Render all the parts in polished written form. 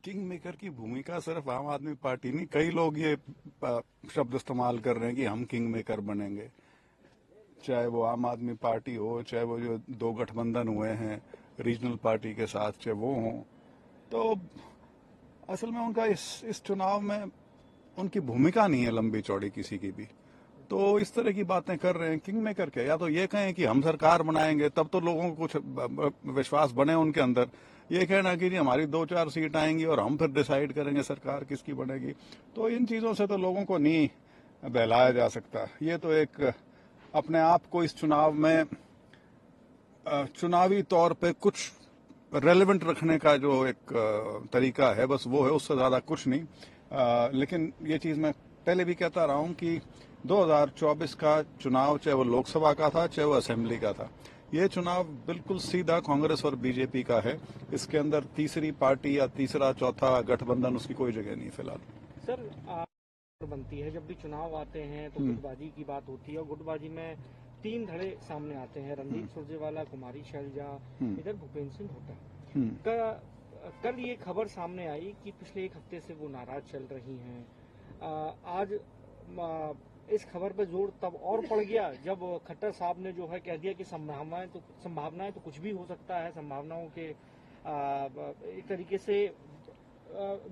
King maker की भूमिका सिर्फ आम आदमी पार्टी नहीं, कई लोग ये शब्द इस्तेमाल कर रहे हैं कि हम किंग मेकर बनेंगे। चाहे वो आम आदमी पार्टी हो, चाहे वो जो दो गठबंधन हुए हैं रीजनल पार्टी के साथ, चाहे वो हों, तो असल में उनका इस चुनाव में उनकी भूमिका नहीं है लंबी चौड़ी किसी की भी। तो इस तरह की बातें कर रहे हैं किंग मेकर के। या तो ये कहें कि हम सरकार बनाएंगे, तब तो लोगों को कुछ विश्वास बने उनके अंदर। ये कहना कि जी हमारी 2-4 सीट आएंगी और हम फिर डिसाइड करेंगे सरकार किसकी बनेगी, तो इन चीजों से तो लोगों को नहीं बहलाया जा सकता। ये तो एक अपने आप को इस चुनाव में चुनावी तौर पे कुछ रेलेवेंट रखने का जो एक तरीका है, बस वो है, उससे ज्यादा कुछ नहीं। लेकिन ये चीज मैं पहले भी कहता रहा हूं कि 2024 का चुनाव, चाहे वो लोकसभा का था चाहे वो असेंबली का था, ये चुनाव बिल्कुल सीधा कांग्रेस और बीजेपी का है। इसके अंदर तीसरी पार्टी या तीसरा चौथा गठबंधन, उसकी कोई जगह नहीं फिलहाल। सर, बनती है जब भी चुनाव आते हैं तो गुटबाजी की बात होती है, और गुटबाजी में 3 धड़े सामने आते हैं, रणदीप सुरजेवाला, कुमारी शैलजा, इधर भूपेंद्र सिंह हुड्डा। कल ये खबर सामने आई कि पिछले 1 हफ्ते से वो नाराज चल रही हैं। आज इस खबर पर जोर तब और पड़ गया जब खट्टर साहब ने जो है कह दिया कि संभावनाएं तो कुछ भी हो सकता है, संभावनाओं के एक तरीके से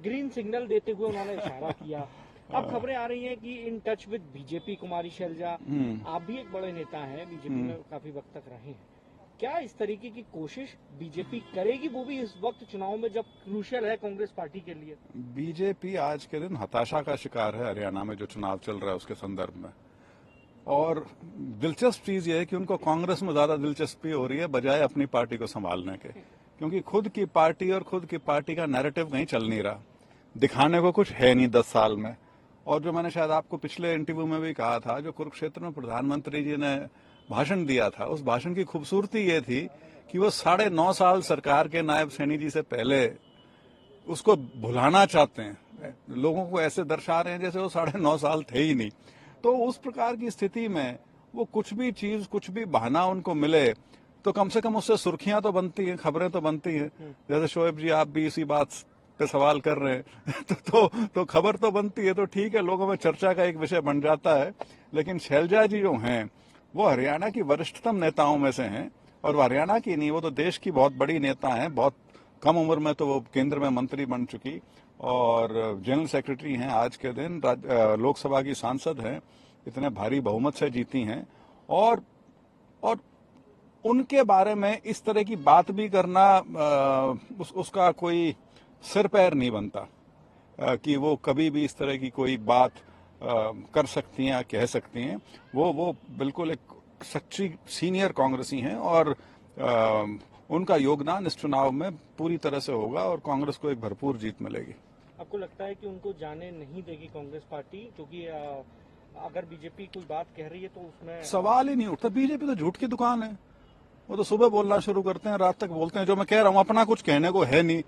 ग्रीन सिग्नल देते हुए उन्होंने इशारा किया। अब खबरें आ रही हैं कि इन टच विद बीजेपी कुमारी शैलजा, आप भी एक बड़े नेता हैं, बीजेपी में काफी वक्त तक रहे हैं, क्या इस तरीके की कोशिश बीजेपी करेगी, वो भी इस वक्त चुनाव में जब क्रूशियल है कांग्रेस पार्टी के लिए? बीजेपी आज के दिन हताशा का शिकार है हरियाणा में जो चुनाव चल रहा है उसके संदर्भ में। और दिलचस्प चीज ये है कि उनको कांग्रेस में ज्यादा दिलचस्पी हो रही है बजाय अपनी पार्टी को संभालने के, क्योंकि खुद की पार्टी और खुद की पार्टी का नैरेटिव कहीं चल नहीं रहा, दिखाने को कुछ है नहीं 10 साल में। और जो मैंने शायद आपको पिछले इंटरव्यू में भी कहा था, जो कुरुक्षेत्र में प्रधानमंत्री जी ने भाषण दिया था, उस भाषण की खूबसूरती ये थी कि वो 9.5 साल सरकार के नायब सैनी जी से पहले उसको भुलाना चाहते हैं, लोगों को ऐसे दर्शा रहे हैं जैसे वो 9.5 साल थे ही नहीं। तो उस प्रकार की स्थिति में वो कुछ भी चीज, कुछ भी बहाना उनको मिले तो कम से कम उससे सुर्खियां तो बनती हैं, खबरें तो बनती हैं। जैसे शोएब जी आप भी इसी बात पे सवाल कर रहे हैं तो खबर तो बनती है, तो ठीक है, लोगों में चर्चा का एक विषय बन जाता है। लेकिन शैलजा जी जो हैं वो हरियाणा की वरिष्ठतम नेताओं में से हैं, और वो हरियाणा की नहीं, वो तो देश की बहुत बड़ी नेता हैं। बहुत कम उम्र में तो वो केंद्र में मंत्री बन चुकी और जनरल सेक्रेटरी हैं आज के दिन, लोकसभा की सांसद हैं, इतने भारी बहुमत से जीती हैं। और उनके बारे में इस तरह की बात भी करना उसका कोई सिर पैर नहीं बनता कि वो कभी भी इस तरह की कोई बात कर सकती हैं, कह सकती हैं। वो बिल्कुल एक सच्ची सीनियर कांग्रेसी हैं और उनका योगदान इस चुनाव में पूरी तरह से होगा और कांग्रेस को एक भरपूर जीत मिलेगी। आपको लगता है कि उनको जाने नहीं देगी कांग्रेस पार्टी, क्योंकि अगर बीजेपी कोई बात कह रही है तो उसमें सवाल ही नहीं उठता। बीजेपी तो झूठ की दुकान है, वो तो सुबह बोलना शुरू करते हैं, रात तक बोलते हैं। जो मैं कह रहा हूँ, अपना कुछ कहने को है नहीं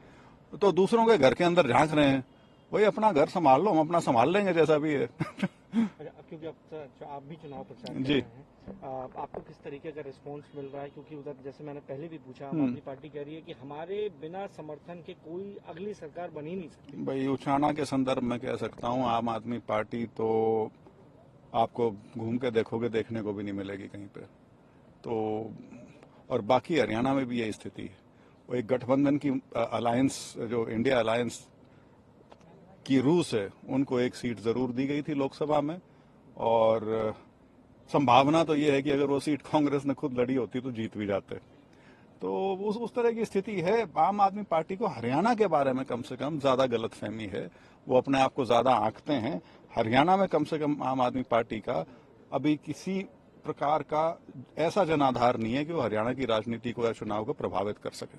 तो दूसरों के घर के अंदर झांक रहे हैं। वही अपना घर संभाल लो, हम अपना संभाल लेंगे जैसा भी है। क्योंकि आप भी चुनाव प्रचार कर रहे हैं, आपको किस तरीके का रिस्पांस मिल रहा है? क्योंकि उधर जैसे मैंने पहले भी पूछा, आम आदमी पार्टी कह रही है कि हमारे बिना समर्थन के कोई अगली सरकार बन ही नहीं सकती। भाई उछाना के संदर्भ में कह सकता हूँ, आम आदमी पार्टी तो आपको घूम के देखोगे, देखने को भी नहीं मिलेगी कहीं पे। तो और बाकी हरियाणा में भी यही स्थिति है। वो एक गठबंधन की अलायंस, जो इंडिया अलायंस की रूस है, उनको एक सीट जरूर दी गई थी लोकसभा में, और संभावना तो ये है कि अगर वो सीट कांग्रेस ने खुद लड़ी होती तो जीत भी जाते। तो उस तरह की स्थिति है। आम आदमी पार्टी को हरियाणा के बारे में कम से कम ज्यादा गलतफहमी है, वो अपने आप को ज्यादा आंकते हैं। हरियाणा में कम से कम आम आदमी पार्टी का अभी किसी प्रकार का ऐसा जनाधार नहीं है कि वो हरियाणा की राजनीति को या चुनाव को प्रभावित कर सके।